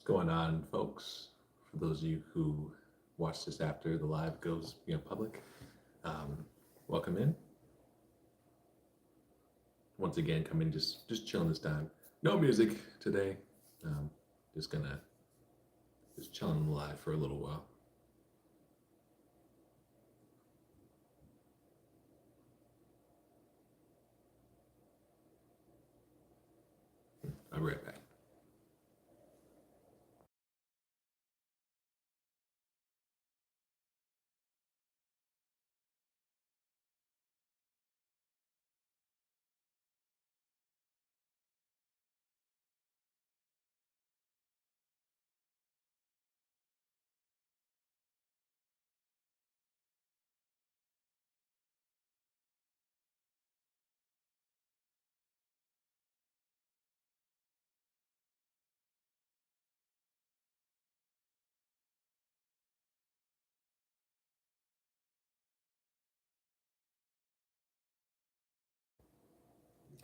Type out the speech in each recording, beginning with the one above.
What's going on, folks? For those of you who watch this after the live goes public, um, welcome in. Once again, come in, just chilling this time. No music today. Um, just gonna just chilling live for a little while. I'll be right back.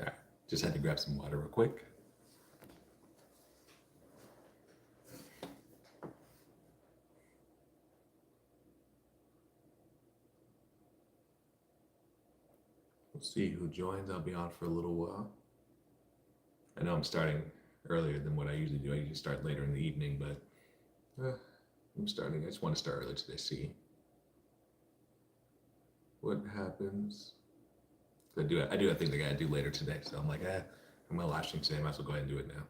All right, just had to grab some water real quick. We'll see who joins. I'll be on for a little while. I know I'm starting earlier than what I usually do. I usually start later in the evening, but I'm starting. I just want to start early today. See what happens. I do have things I gotta do later today, so I'm like, I'm gonna live stream today. I might as well go ahead and do it now.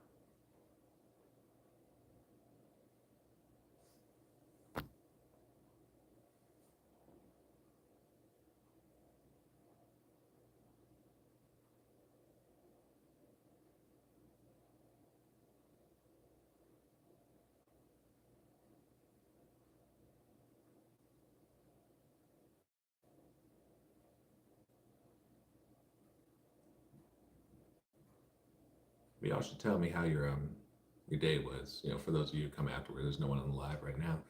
But y'all should tell me how your day was. For those of you who come afterwards, there's no one on the live right now.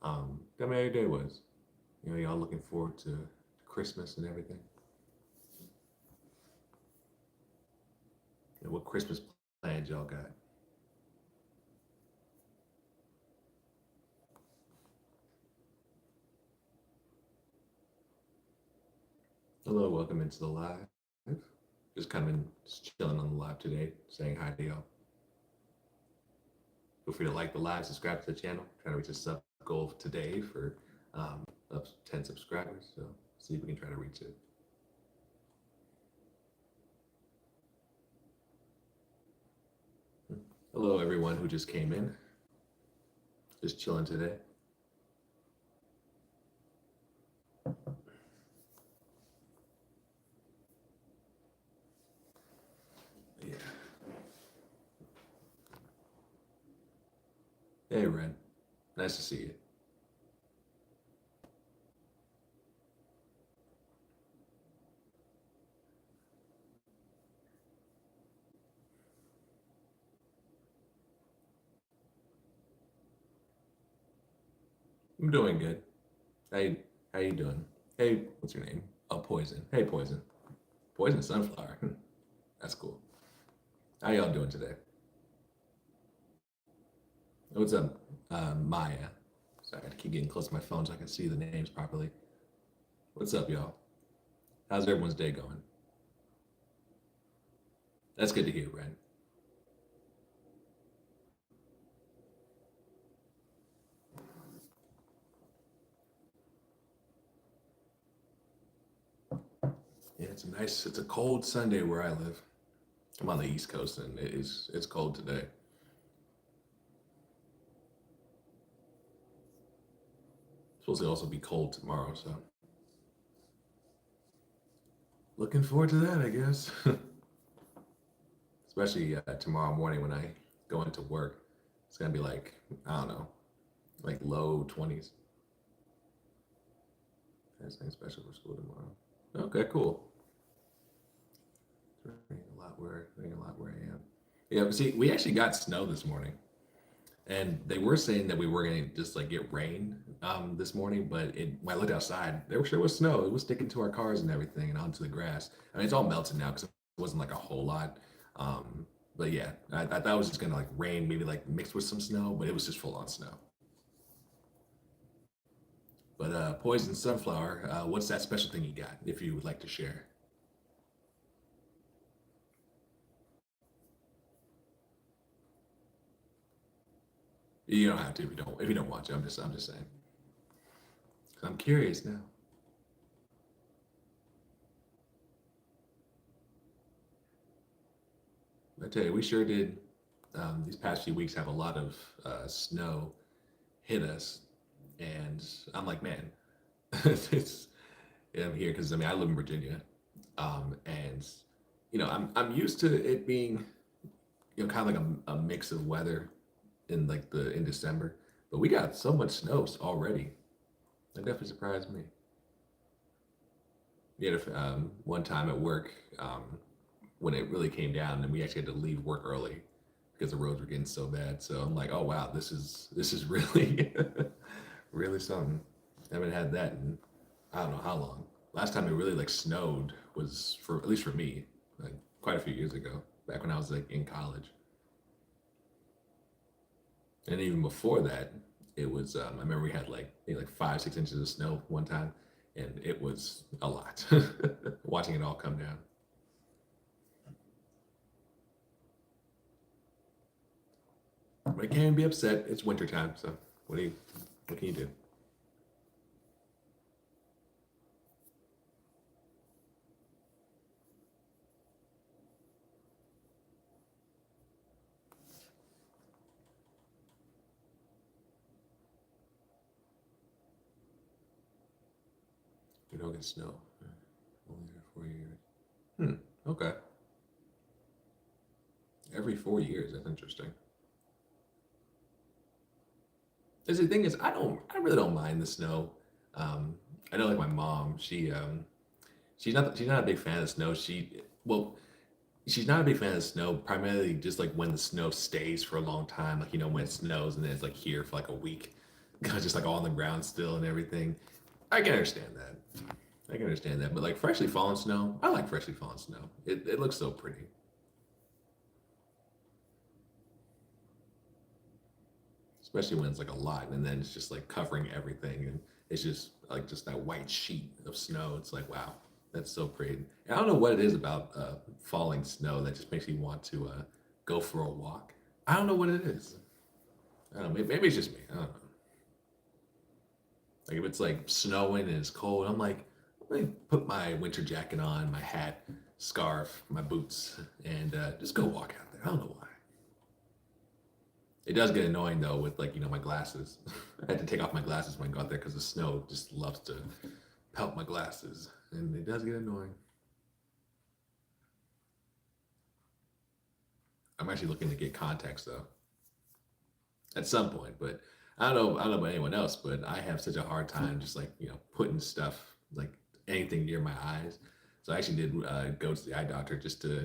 Tell me how your day was. Y'all looking forward to Christmas and everything. What Christmas plans y'all got? Hello, welcome into the live. Just coming, just chilling on the live today, saying hi to y'all. Feel free to like the live, subscribe to the channel. Trying to reach a sub goal today for up to 10 subscribers. So see if we can try to reach it. Hello, everyone who just came in. Just chilling today. Yeah. Hey, Ren. Nice to see you. I'm doing good. Hey, how you doing? Hey, what's your name? Oh, Poison. Hey, Poison. Poison Sunflower. That's cool. How y'all doing today? What's up, Maya? Sorry, I keep getting close to my phone so I can see the names properly. What's up, y'all? How's everyone's day going? That's good to hear, Ren. Yeah, it's a cold Sunday where I live. I'm on the East Coast and it's cold today. It's supposed to also be cold tomorrow, so looking forward to that, I guess. Especially tomorrow morning when I go into work. It's gonna be like, I don't know, like low 20s. That's nothing special for school tomorrow. Okay, cool. It's raining a lot where I am. Yeah, but see, we actually got snow this morning, and they were saying that we were gonna just like get rain this morning, but when I looked outside, there sure was snow. It was sticking to our cars and everything, and onto the grass. I mean, it's all melted now because it wasn't like a whole lot. Um, But yeah, I thought it was just gonna like rain, maybe like mixed with some snow, but it was just full on snow. But Poison Sunflower, what's that special thing you got? If you would like to share, you don't have to if you don't. If you don't want to, I'm just saying. 'Cause I'm curious now. I tell you, we sure did. These past few weeks have a lot of snow hit us, and I'm like, man, it's yeah, I'm here because I mean I live in Virginia, and I'm used to it being kind of like a mix of weather in like the in December, but we got so much snow already. That definitely surprised me. We had one time at work when it really came down, and we actually had to leave work early because the roads were getting so bad. So I'm like, oh wow, this is really really something. I haven't had that in I don't know how long. Last time it really like snowed was for at least for me, like quite a few years ago, back when I was like in college. And even before that, it was I remember we had like maybe like 5, 6 inches of snow one time, and it was a lot. Watching it all come down. But it can be upset. It's winter time, so what can you do? We don't get snow. Only every 4 years. Okay. Every 4 years. That's interesting. Because the thing is, I really don't mind the snow. Um, I know like my mom, she's not a big fan of snow. Well, she's not a big fan of snow, primarily just like when the snow stays for a long time, like when it snows and then it's like here for like a week, just like all on the ground still and everything. I can understand that. I can understand that. But like freshly fallen snow, I like freshly fallen snow. It looks so pretty, especially when it's like a lot and then it's just like covering everything and it's just like just that white sheet of snow. It's like wow, that's so pretty. And I don't know what it is about falling snow that just makes me want to go for a walk. I don't know what it is. I don't know. Maybe it's just me. I don't know. Like if it's like snowing and it's cold, I'm like, let me put my winter jacket on, my hat, scarf, my boots, and just go walk out there. I don't know why. It does get annoying though with like my glasses. I had to take off my glasses when I got there because the snow just loves to pelt my glasses, and it does get annoying. I'm actually looking to get contacts though at some point, but I don't know about anyone else, but I have such a hard time just like putting stuff like anything near my eyes. So I actually did go to the eye doctor just to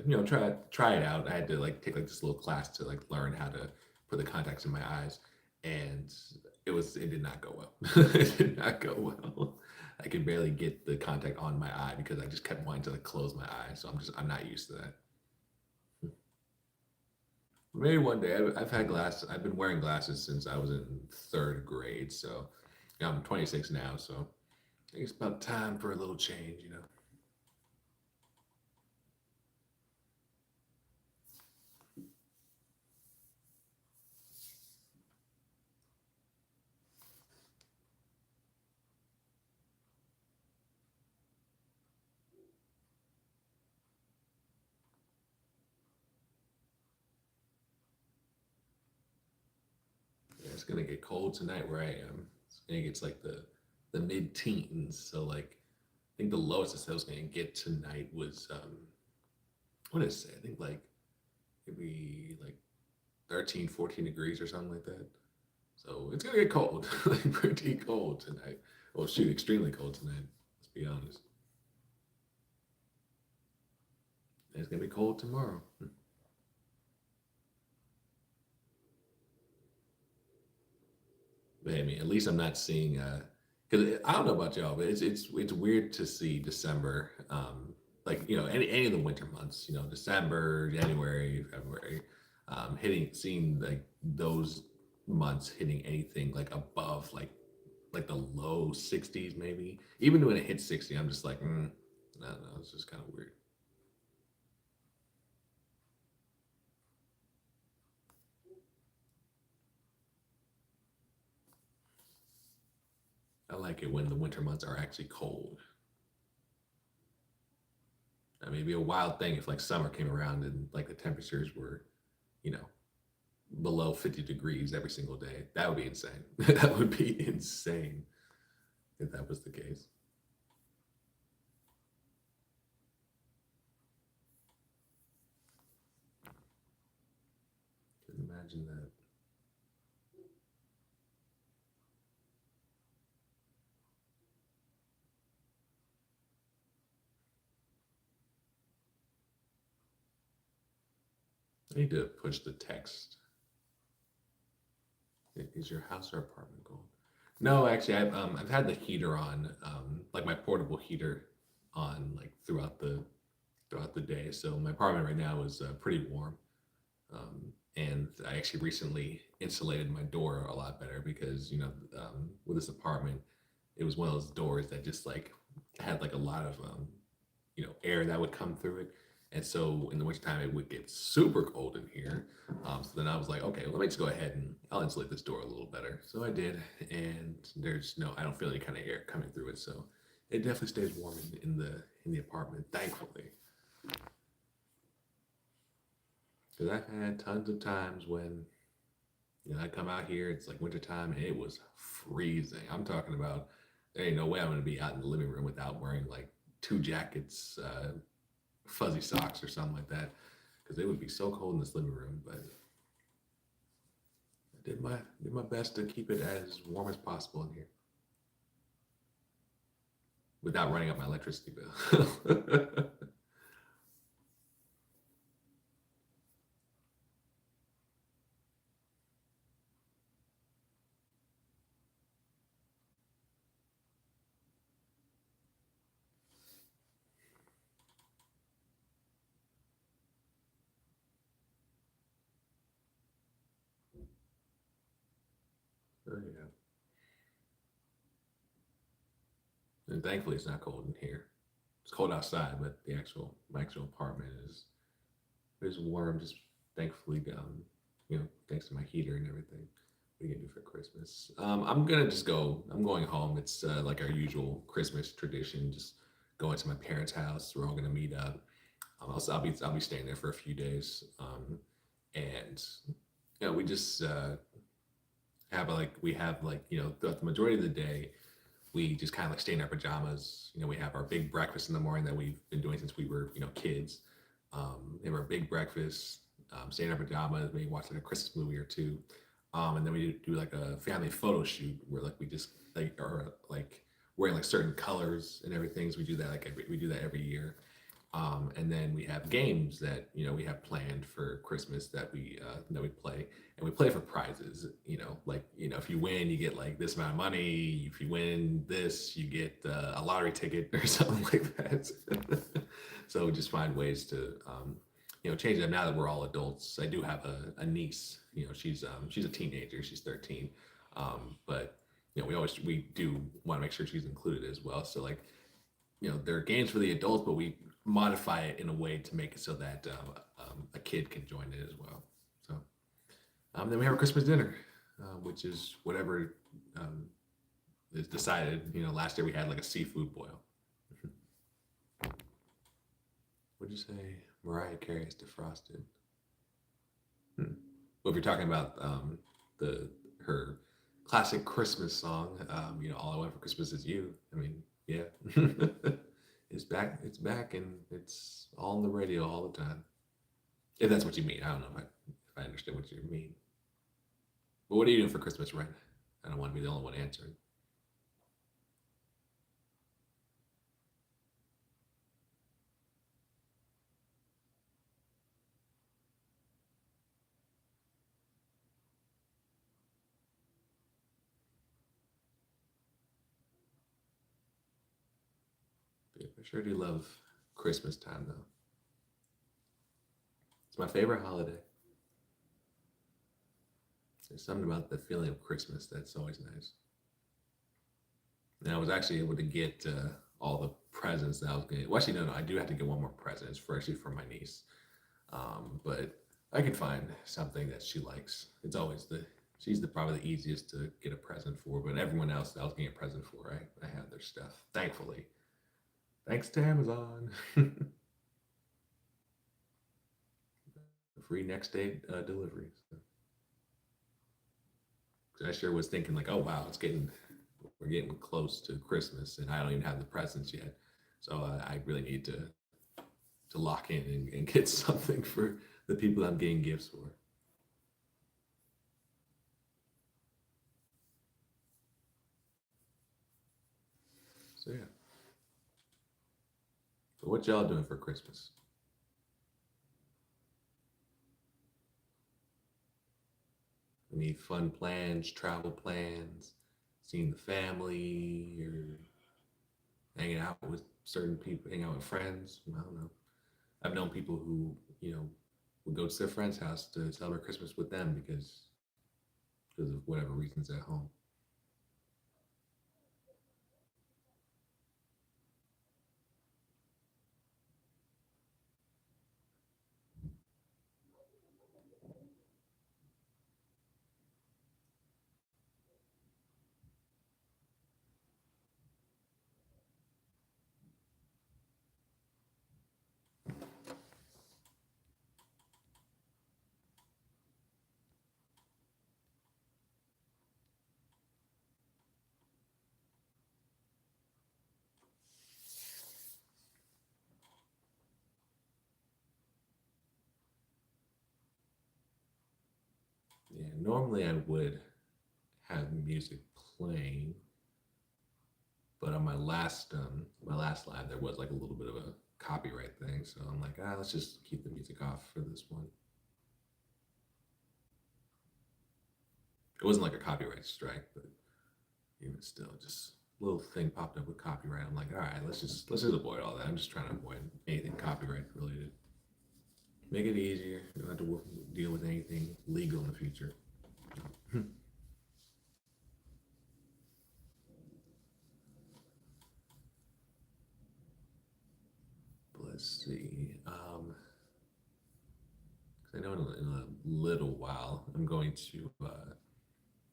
try it out. I had to like take like this little class to like learn how to put the contacts in my eyes, and it did not go well. It did not go well. I could barely get the contact on my eye because I just kept wanting to like close my eyes. So I'm not used to that. Maybe one day. I've had glasses. I've been wearing glasses since I was in third grade. So I'm 26 now. So I think it's about time for a little change. Yeah, it's gonna get cold tonight where I am. It's gonna get like the mid teens. So like I think the lowest I was gonna get tonight was what did it say? I think like maybe like 13, 14 degrees or something like that. So it's gonna get cold, like pretty cold tonight. Well, shoot, extremely cold tonight. Let's be honest. And it's gonna be cold tomorrow. But I mean, at least I'm not seeing because I don't know about y'all, but it's weird to see December. like any of the winter months, December, January, February, hitting seeing like those months hitting anything like above like the low 60s maybe. Even when it hits 60, I'm just like, I don't know, it's just kind of weird. I like it when the winter months are actually cold. I mean, it'd be a wild thing if like summer came around and like the temperatures were, you know, below 50 degrees every single day. That would be insane. That would be insane if that was the case. Can you imagine that? I need to push the text. Is your house or apartment cold? No, actually, I've had the heater on, like my portable heater on like throughout the day. So my apartment right now is pretty warm. And I actually recently insulated my door a lot better because with this apartment, it was one of those doors that just like had like a lot of air that would come through it. And so in the wintertime, it would get super cold in here. So then I was like, okay, well, let me just go ahead and I'll insulate this door a little better. So I did, and I don't feel any kind of air coming through it. So it definitely stays warm in the apartment, thankfully. Because I've had tons of times when I come out here, it's like wintertime, and it was freezing. I'm talking about there ain't no way I'm gonna be out in the living room without wearing like two jackets, fuzzy socks or something like that, because it would be so cold in this living room. But I did my best to keep it as warm as possible in here without running up my electricity bill. So, yeah, and thankfully it's not cold in here. It's cold outside, but my actual apartment is warm. Just thankfully, thanks to my heater and everything we can do for Christmas. I'm gonna just go. I'm going home. It's like our usual Christmas tradition. Just going to my parents' house. We're all gonna meet up. I'll be staying there for a few days. And we just have like throughout the majority of the day we just kind of like stay in our pajamas. We have our big breakfast in the morning that we've been doing since we were kids. We have our big breakfast, stay in our pajamas, maybe watch like a Christmas movie or two, and then we do like a family photo shoot where like we just like are like wearing like certain colors and everything. So we do that every year. And then we have games that we have planned for Christmas that we play, and we play for prizes. If you win, you get like this amount of money. If you win this, you get a lottery ticket or something like that. So we just find ways to change them now that we're all adults. I do have a niece. She's a teenager. She's 13. But we do want to make sure she's included as well. So like there are games for the adults, but we modify it in a way to make it so that a kid can join it as well. So then we have a Christmas dinner, which is whatever is decided. Last year we had like a seafood boil. What'd you say? Mariah Carey is defrosted. Hmm. Well, if you're talking about the her classic Christmas song, "All I Want for Christmas Is You." I mean, yeah, it's back. It's back, and it's all on the radio all the time. If that's what you mean, I don't know if I understand what you mean. But what are you doing for Christmas, Ren? I don't want to be the only one answering. I sure do love Christmas time though. It's my favorite holiday. There's something about the feeling of Christmas that's always nice. And I was actually able to get all the presents that I was going. Well, actually, no, no, I do have to get one more present. It's for actually for my niece. But I can find something that she likes. It's always the she's the probably the easiest to get a present for. But everyone else that I was getting a present for, I have their stuff. Thankfully, thanks to Amazon, free next day delivery. So, 'cause I sure was thinking like, oh wow, we're getting close to Christmas, and I don't even have the presents yet. So I really need to lock in and get something for the people I'm getting gifts for. So yeah. So what y'all doing for Christmas? Any fun plans, travel plans, seeing the family, or hanging out with certain people, hanging out with friends? I don't know. I've known people who, would go to their friend's house to celebrate Christmas with them because of whatever reasons at home. Yeah, normally I would have music playing, but on my last live, there was like a little bit of a copyright thing, so I'm like, let's just keep the music off for this one. It wasn't like a copyright strike, but even still, just a little thing popped up with copyright. I'm like, all right, let's just avoid all that. I'm just trying to avoid anything copyright related. Make it easier. You don't have to deal with anything legal in the future. But let's see. 'Cause I know in a little while I'm going to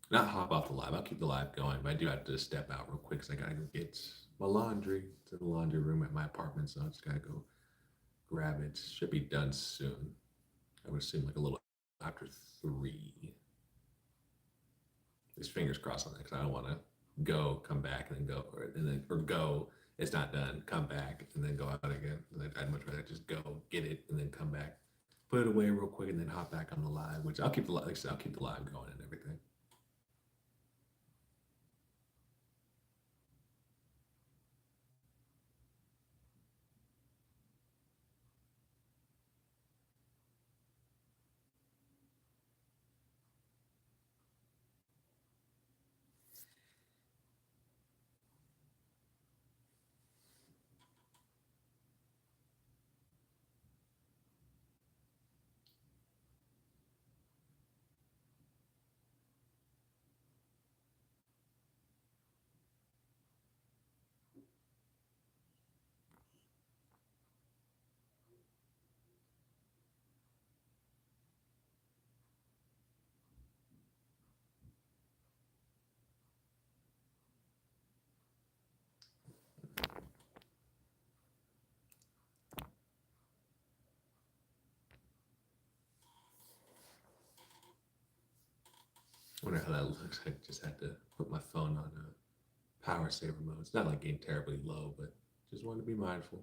not hop off the live. I'll keep the live going, but I do have to step out real quick because I gotta go get my laundry to the laundry room at my apartment. So I just gotta go grab it. Should be done soon. I would assume like a little after 3. Just fingers crossed on that because I don't want to go, come back, and then go, or go. It's not done. Come back and then go out again. I'd much rather just go get it and then come back, put it away real quick, and then hop back on the live. Which I'll keep the like I said, I'll keep the live going and everything. I wonder how that looks. I just had to put my phone on power saver mode. It's not like getting terribly low, but just wanted to be mindful.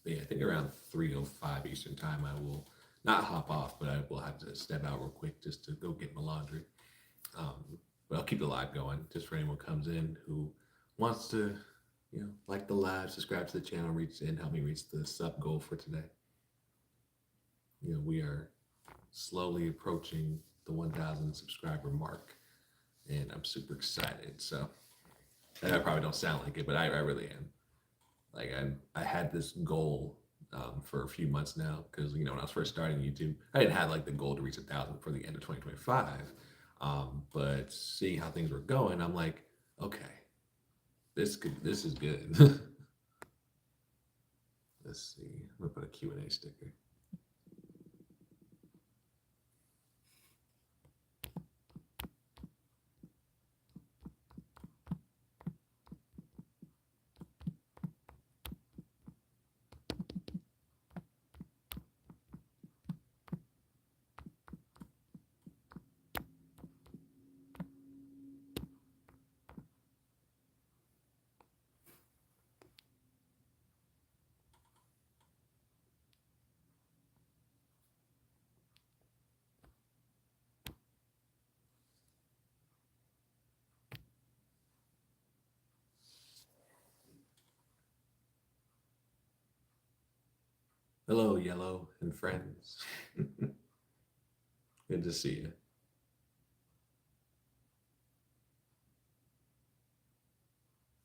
But yeah, I think around 3:05 Eastern time, I will not hop off, but I will have to step out real quick just to go get my laundry. But I'll keep the live going just for anyone who comes in who wants to, like the live, subscribe to the channel, reach in, help me reach the sub goal for today. we are slowly approaching the 1,000 subscriber mark, and I'm super excited. So, and I probably don't sound like it, but I really am. Like I had this goal for a few months now because when I was first starting YouTube, I didn't have like the goal to reach 1,000 for the end of 2025. But seeing how things were going, I'm like, okay, this is good. Let's see. I'm gonna put a Q&A sticker. Hello, Yellow and friends. Good to see you.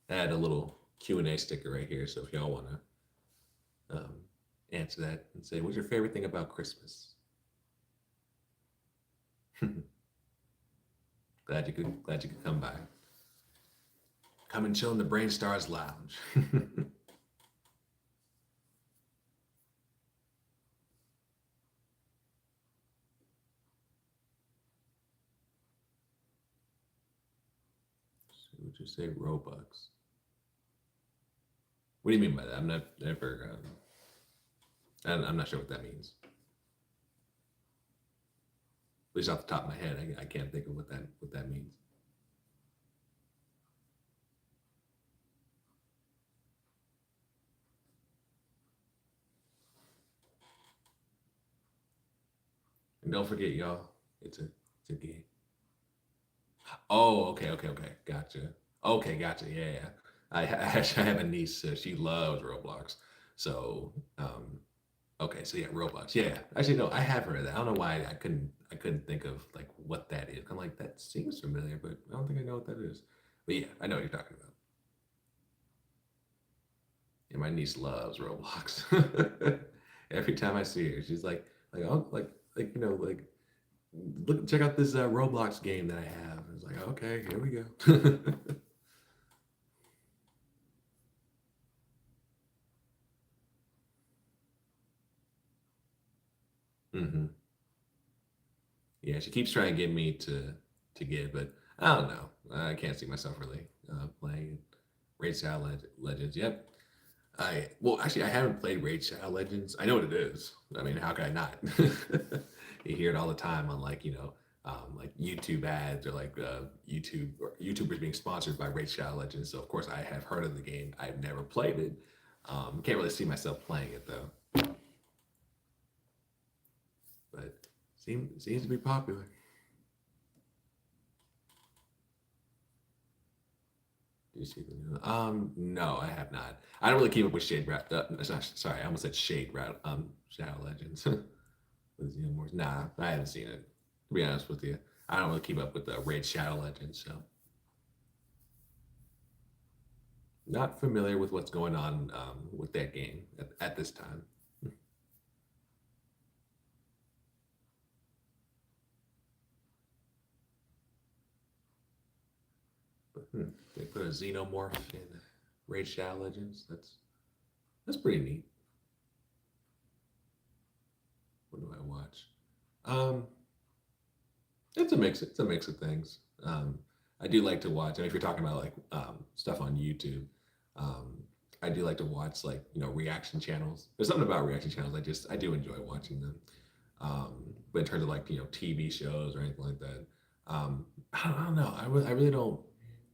I had a little Q&A sticker right here, so if y'all want to answer that and say, what's your favorite thing about Christmas? Glad you could come by. Come and chill in the Brain Stars Lounge. So would you say Robux? What do you mean by that? I'm not never. I'm not sure what that means. At least off the top of my head, I can't think of what that means. And don't forget, y'all, it's a game. Oh, okay, gotcha. Okay, gotcha. Yeah, yeah. Actually I have a niece. She loves Roblox. So, okay, so yeah, Roblox. Yeah, actually, no, I have heard of that. I don't know why I couldn't think of like what that is. I'm like that seems familiar, but I don't think I know what that is. But yeah, I know what you're talking about. And my niece loves Roblox. Every time I see her, she's oh, like look, check out this Roblox game that I have. I was like, okay, here we go. hmm Yeah, she keeps trying to get me to get, but I don't know. I can't see myself really playing Raid Shadow Legends. Yep. Actually, I haven't played Raid Shadow Legends. I know what it is. I mean, how could I not? You hear it all the time on like YouTube ads or like YouTube or YouTubers being sponsored by Raid Shadow Legends. So of course I have heard of the game. I've never played it. Can't really see myself playing it though, but seems to be popular. Do you see the new? No, I have not. I don't really keep up with Shade Rat. Sorry, I almost said Shade Rat. Shadow Legends with Xenomorphs. Nah, I haven't seen it. To be honest with you, I don't really keep up with the Raid Shadow Legends, so not familiar with what's going on with that game at this time. But they put a Xenomorph in Raid Shadow Legends. That's pretty neat. What do I watch? Um, it's a mix. It's a mix of things. I do like to watch. And if you're talking about like stuff on YouTube, um, I do like to watch like reaction channels. There's something about reaction channels. I do enjoy watching them. But in terms of like TV shows or anything like that, I don't know. I really don't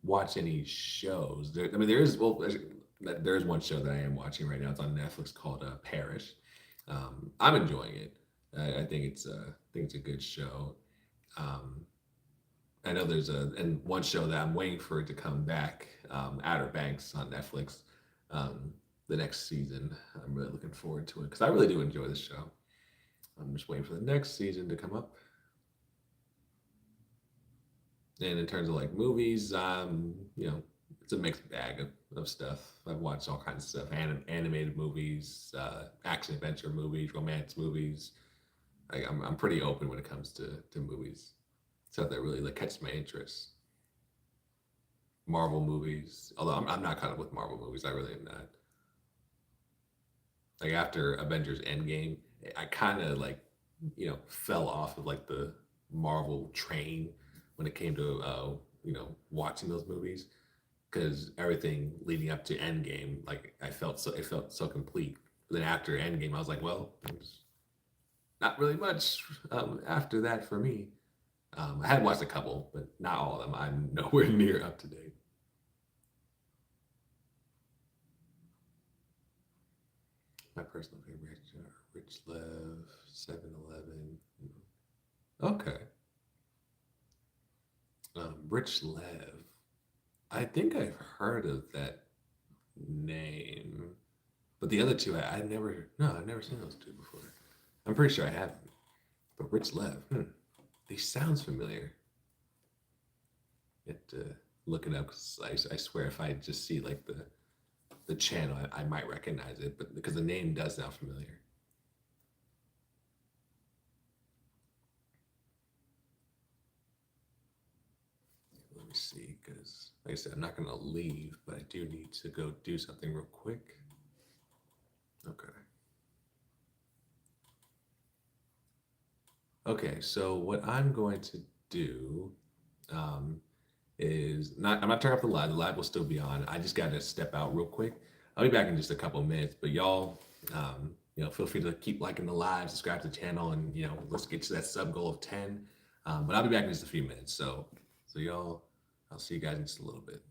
watch any shows. I mean, there's one show that I am watching right now. It's on Netflix called Parish. I'm enjoying it. I think it's a good show. Um, I know there's one show that I'm waiting for it to come back, Outer Banks on Netflix, the next season. I'm really looking forward to it because I really do enjoy this show. I'm just waiting for the next season to come up. And in terms of like movies, it's a mixed bag of stuff. I've watched all kinds of stuff: animated movies, action adventure movies, romance movies. I'm pretty open when it comes to movies. Stuff that really like catches my interest. Marvel movies, although I'm not caught up with Marvel movies. I really am not. Like after Avengers Endgame, I kind of like fell off of like the Marvel train when it came to watching those movies, because everything leading up to Endgame, like it felt so complete. But then after Endgame, I was like, well, there's not really much after that for me. I had watched a couple, but not all of them. I'm nowhere near up to date. My personal favorites are Rich Lev, 7-Eleven. Okay. Rich Lev. I think I've heard of that name, but the other two, I never. No, I've never seen those two before. I'm pretty sure I haven't. But Rich Lev, they sounds familiar. It look it up because I swear if I just see like the channel, I might recognize it, but because the name does sound familiar. Let me see, because like I said, I'm not gonna leave, but I do need to go do something real quick. Okay. Okay, so what I'm going to do um, is not. I'm not turning off the live. The live will still be on. I just got to step out real quick. I'll be back in just a couple minutes. But y'all, feel free to keep liking the live, subscribe to the channel, and let's get to that sub goal of 10. But I'll be back in just a few minutes. So y'all, I'll see you guys in just a little bit.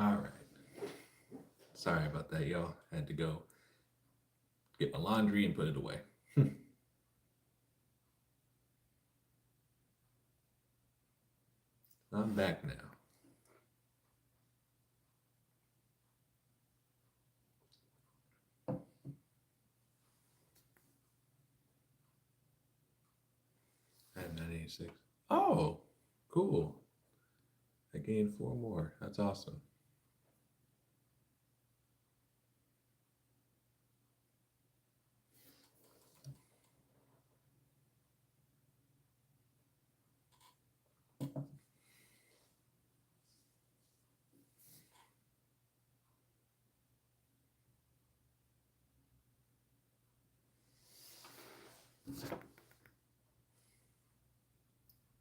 All right. Sorry about that, y'all. Had to go get my laundry and put it away. I'm back now. I have 986. Oh, cool. I gained four more. That's awesome.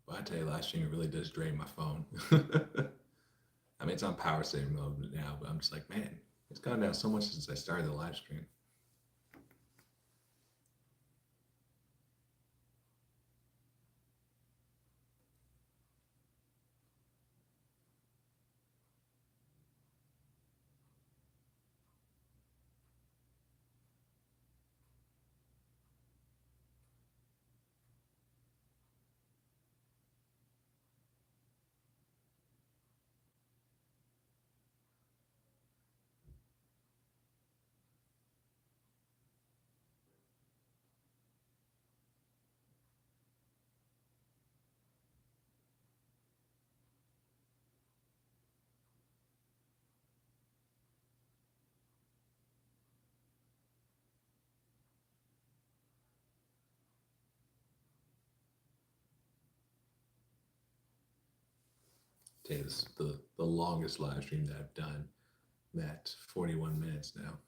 But I tell you, live streaming really does drain my phone. I mean, it's on power saving mode now, but I'm just like, man, it's gone down so much since I started the live stream. It is the longest live stream that I've done. That 41 minutes now.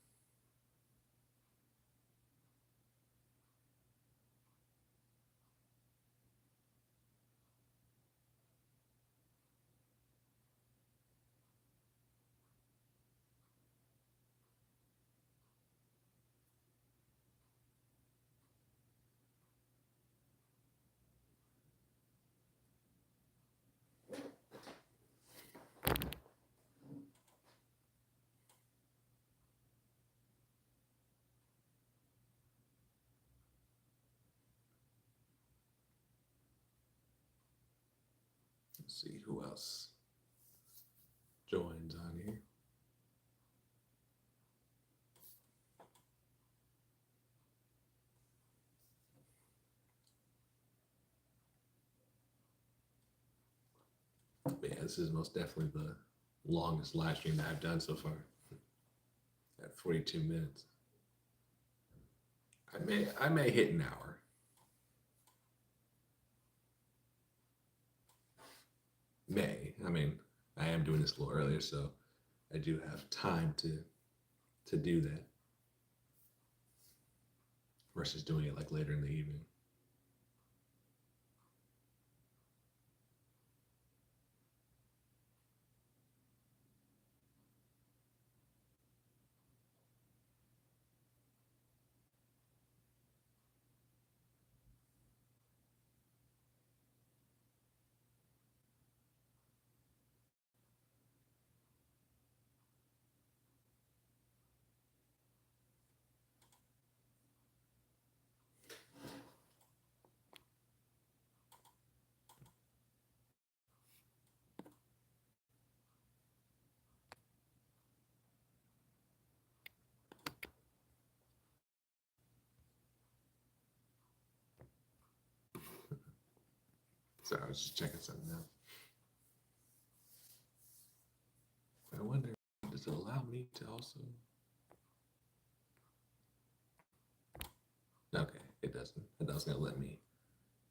Let's see who else joins on here. But yeah, this is most definitely the longest live stream that I've done so far. At 42 minutes. I may hit an hour. I mean, I am doing this a little earlier, so I do have time to do that versus doing it like later in the evening. So I was just checking something out. I wonder, does it allow me to also? Okay, it doesn't. It was gonna let me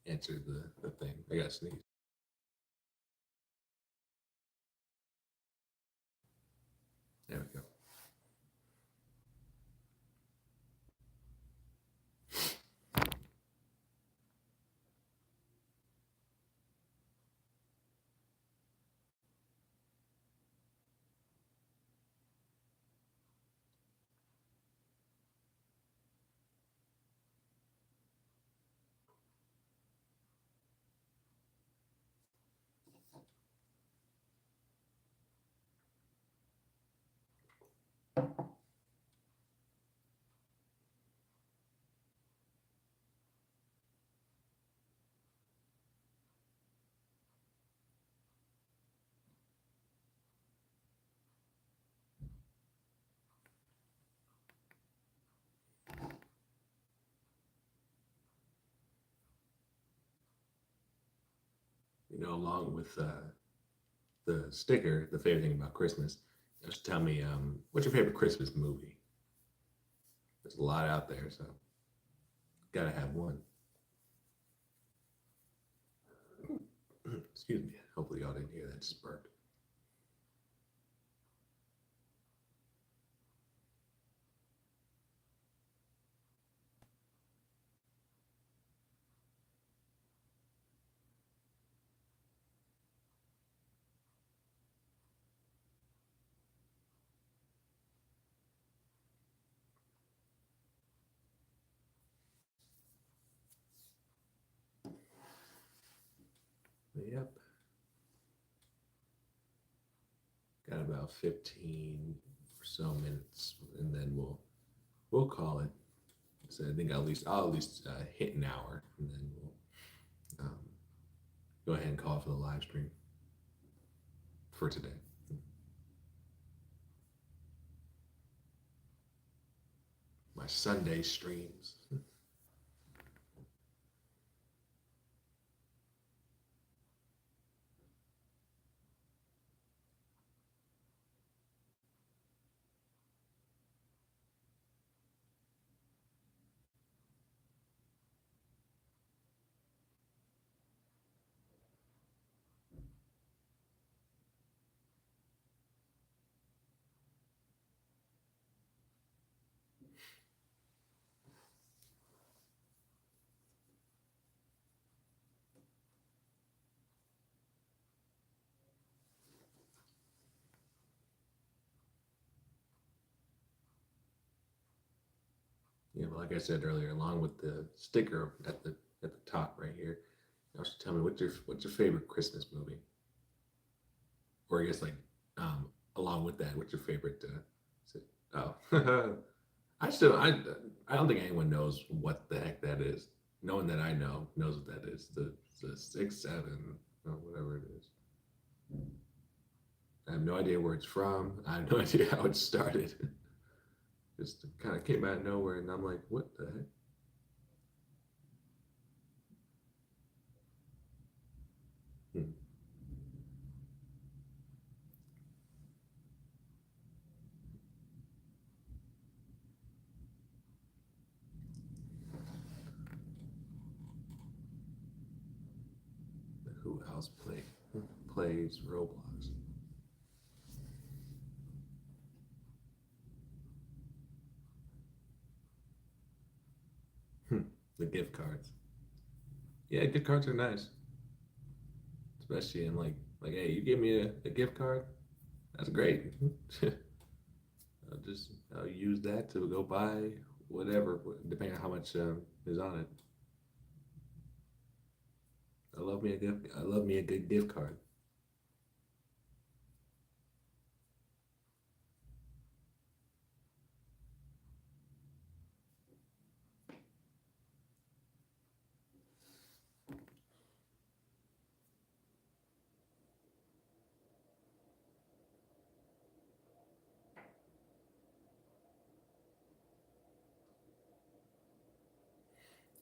answer the thing. I got to sneeze. There we go. along with the sticker, the favorite thing about Christmas, just tell me what's your favorite Christmas movie? There's a lot out there, so gotta have one. Excuse me. Hopefully y'all didn't hear that spark. Yep. Got about 15 or so minutes, and then we'll call it. So I think I'll at least hit an hour, and then we'll go ahead and call it for the live stream for today. My Sunday streams. Yeah, but like I said earlier, along with the sticker at the top right here, you should tell me what's your favorite Christmas movie, or I guess like along with that, what's your favorite? Oh, I don't think anyone knows what the heck that is. No one that I know knows what that is. The 6 7 or whatever it is. I have no idea where it's from. I have no idea how it started. Just kind of came out of nowhere, and I'm like, what the heck? Hmm. Who else plays Roblox? Hmm. The gift cards. Yeah, gift cards are nice, especially in hey, you give me a gift card. That's great. I'll use that to go buy whatever, depending on how much is on it. I love me a good gift card.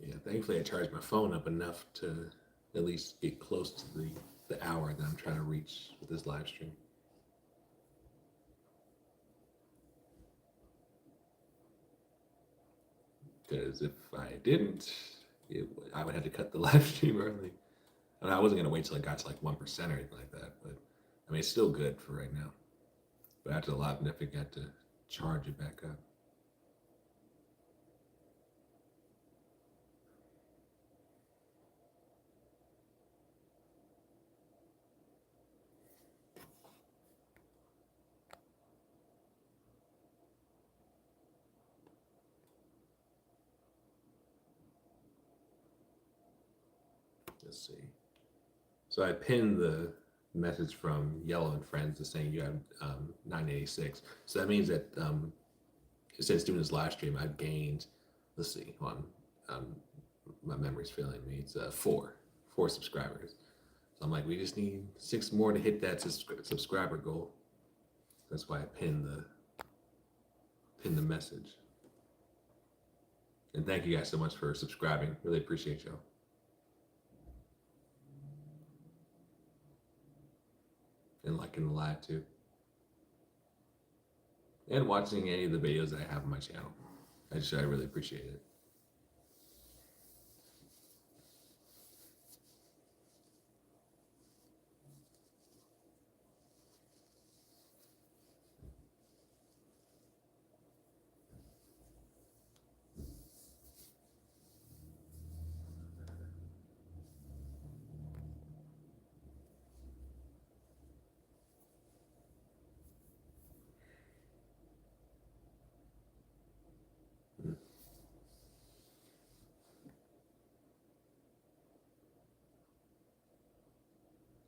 Yeah, thankfully I charged my phone up enough to at least get close to the hour that I'm trying to reach with this live stream. Because if I didn't, I would have to cut the live stream early. And I wasn't gonna wait till it got to like 1% or anything like that. But I mean, it's still good for right now. But after the live, I definitely got to charge it back up. Let's see. So I pinned the message from Yellow and Friends to saying you have 986. So that means that since doing this live stream, I've gained. Let's see. Hold on. My memory's failing me. It's four subscribers. So I'm like, we just need 6 more to hit that subscriber goal. That's why I pinned the message. And thank you guys so much for subscribing. Really appreciate y'all. and liking the live too, and watching any of the videos that I have on my channel. I really appreciate it.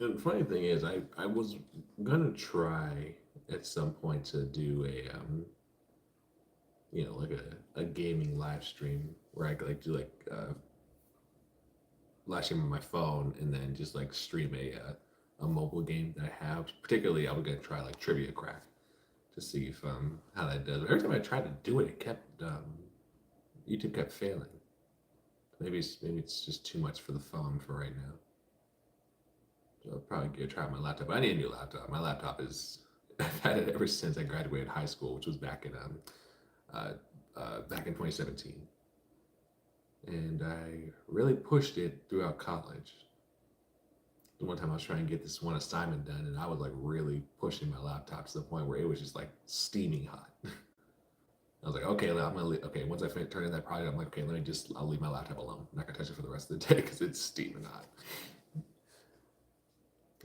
And the funny thing is, I was gonna try at some point to do a like a gaming live stream where I could like do like live stream on my phone and then just like stream a mobile game that I have. Particularly, I was gonna try like Trivia Crack to see if how that does. Every time I tried to do it, it kept YouTube kept failing. Maybe it's just too much for the phone for right now. So I'll probably go try my laptop. But I need a new laptop. My laptop is I've had it ever since I graduated high school, which was back in 2017, and I really pushed it throughout college. The one time I was trying to get this one assignment done, and I was like really pushing my laptop to the point where it was just like steaming hot. I was like, okay, I'm gonna okay. Once I finish turning that project, I'm like, okay, I'll leave my laptop alone. I'm not gonna touch it for the rest of the day because it's steaming hot.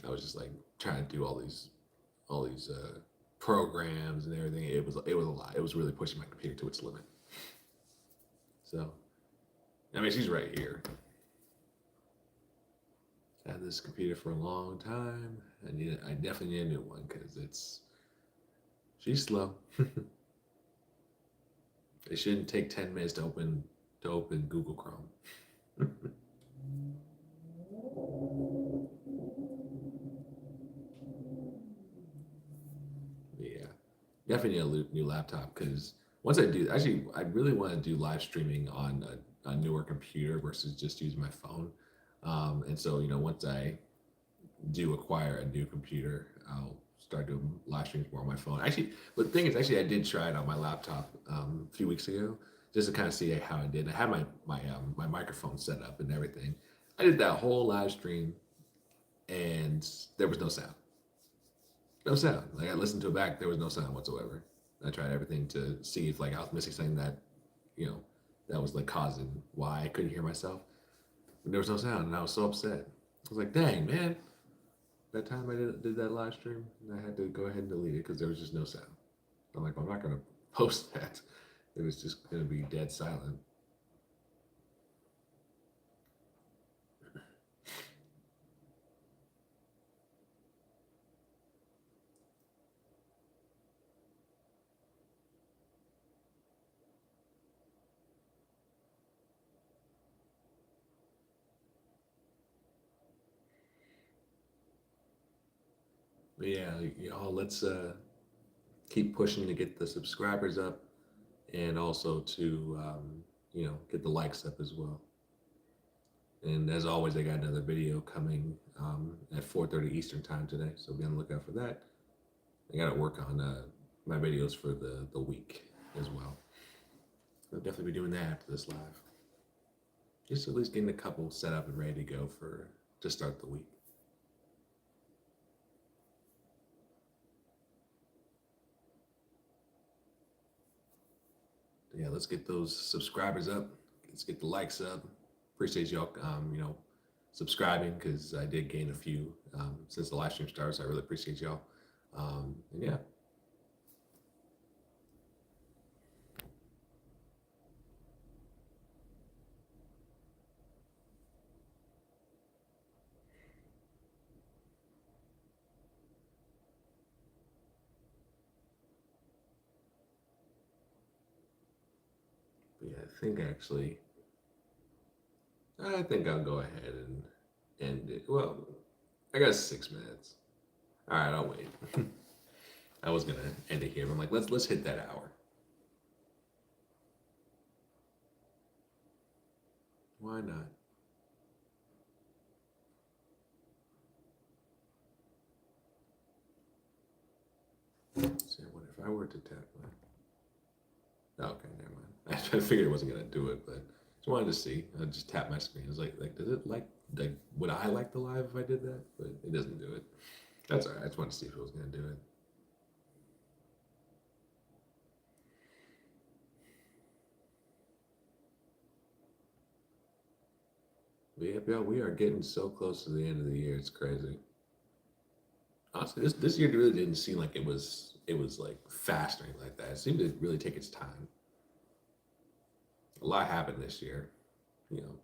I was just like trying to do all these programs and everything. It was a lot. It was really pushing my computer to its limit. So, I mean, she's right here. Had this computer for a long time. I definitely need a new one because she's slow. It shouldn't take 10 minutes to open Google Chrome. Yeah, definitely need a new laptop because once I do, actually, I really want to do live streaming on a newer computer versus just using my phone. And so, once I do acquire a new computer, I'll start doing live streams more on my phone. Actually, but the thing is, actually, I did try it on my laptop a few weeks ago just to kind of see how I did. I had my microphone set up and everything. I did that whole live stream, and there was no sound. No sound. Like I listened to it back, there was no sound whatsoever. I tried everything to see if like I was missing something you know, that was like causing why I couldn't hear myself. But there was no sound, and I was so upset. I was like, "Dang, man!" That time I did that live stream, I had to go ahead and delete it because there was just no sound. I'm like, well, I'm not gonna post that. It was just gonna be dead silent. But yeah, y'all, let's keep pushing to get the subscribers up, and also to get the likes up as well. And as always, I got another video coming at 4:30 Eastern time today, so be on the lookout for that. I got to work on my videos for the week as well. I'll definitely be doing that after this live. Just at least getting a couple set up and ready to go to start the week. Yeah, let's get those subscribers up. Let's get the likes up. Appreciate y'all, subscribing because I did gain a few since the live stream started. So I really appreciate y'all. And yeah, but yeah, I think I'll go ahead and end it. Well, I got 6 minutes. All right, I'll wait. I was gonna end it here, but I'm like, let's hit that hour. Why not? If I were to tap my, okay, never mind. I figured it wasn't gonna do it, but just wanted to see. I just tap my screen. I was like, does it like, would I like the live if I did that? But it doesn't do it. That's all right. I just wanted to see if it was gonna do it. But yeah, Bill, we are getting so close to the end of the year. It's crazy. Honestly, this year really didn't seem like it was like fast or anything like that. It seemed to really take its time. A lot happened this year. You know,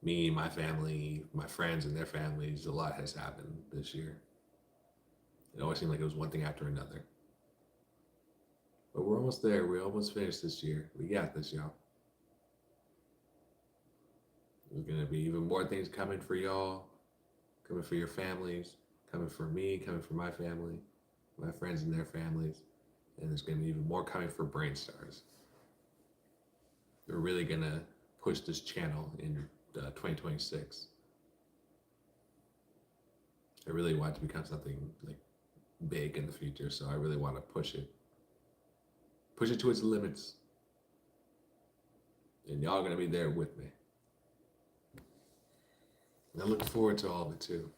me, my family, my friends, and their families. A lot has happened this year. It always seemed like it was one thing after another. But we're almost there. We almost finished this year. We got this, y'all. There's gonna be even more things coming for y'all, coming for your families, coming for me, coming for my family, my friends and their families, and there's gonna be even more coming for Brain Stars. We're really gonna push this channel in 2026. I really want it to become something like big in the future, so I really want to push it to its limits, and y'all are gonna be there with me. And I look forward to all of it too.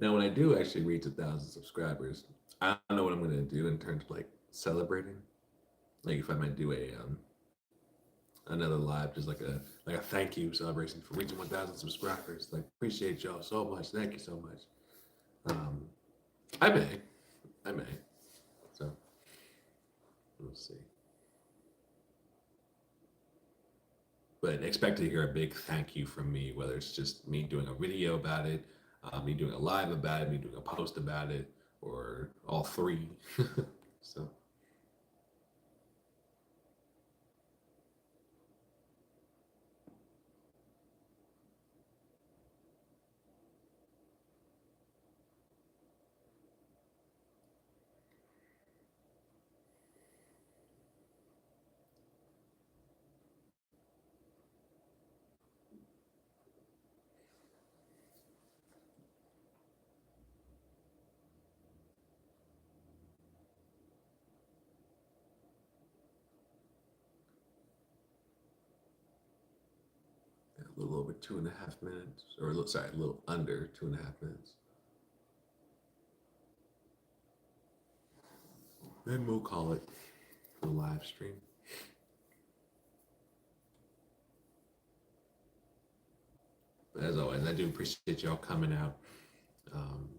Now, when I do actually reach 1,000 subscribers, I don't know what I'm gonna do in terms of like celebrating. Like if I might do a another live, just like a thank you celebration for reaching 1,000 subscribers. Like appreciate y'all so much. Thank you so much. Um, I may, I may. So let's see. But expect to hear a big thank you from me, whether it's just me doing a video about it, me doing a live about it, me doing a post about it, or all three. So a little over 2.5 minutes, or sorry, a little under 2.5 minutes. Then we'll call it the live stream. But as always, I do appreciate y'all coming out.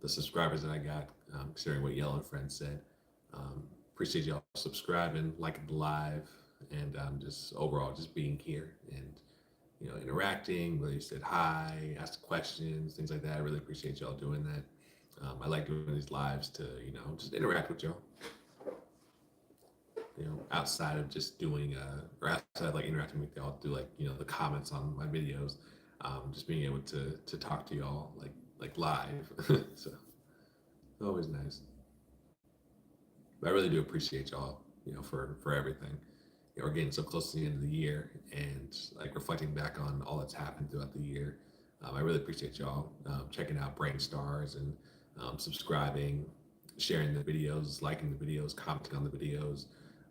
The subscribers that I got, considering what Yellow and Friends said. Appreciate y'all subscribing, liking the live, and just overall just being here and interacting. Whether you said hi, asked questions, things like that. I really appreciate y'all doing that. I like doing these lives to just interact with y'all. Outside of just doing or outside of like interacting with y'all through like the comments on my videos, just being able to talk to y'all like live. So always nice. But I really do appreciate y'all, for everything. We're getting so close to the end of the year, and like reflecting back on all that's happened throughout the year. I really appreciate y'all checking out Brain Stars and subscribing, sharing the videos, liking the videos, commenting on the videos,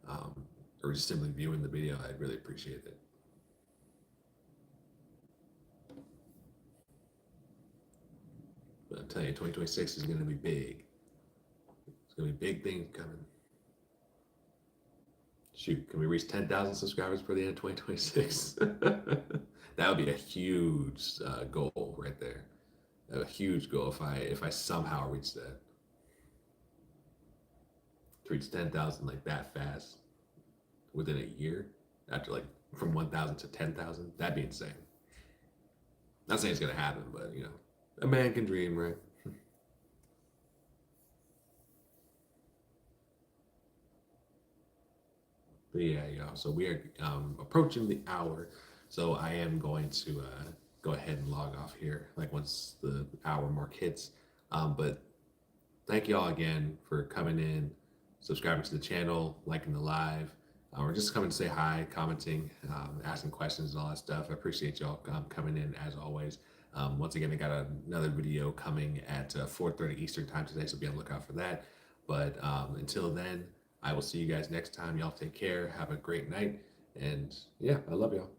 um, or just simply viewing the video. I really appreciate it. But I'm telling you, 2026 is going to be big. It's going to be big things coming. Shoot, can we reach 10,000 subscribers for the end of 2026? That would be a huge goal right there. A huge goal if I somehow reach that. To reach 10,000 like that fast within a year, after like from 1,000 to 10,000, that'd be insane. Not saying it's gonna happen, but a man can dream, right? But yeah, y'all. So we are approaching the hour. So I am going to go ahead and log off here, like once the hour mark hits. But thank you all again for coming in, subscribing to the channel, liking the live, or just coming to say hi, commenting, asking questions and all that stuff. I appreciate y'all coming in as always. Once again, I got another video coming at 4:30 Eastern time today, so be on the lookout for that. But until then, I will see you guys next time. Y'all take care. Have a great night. And yeah, I love y'all.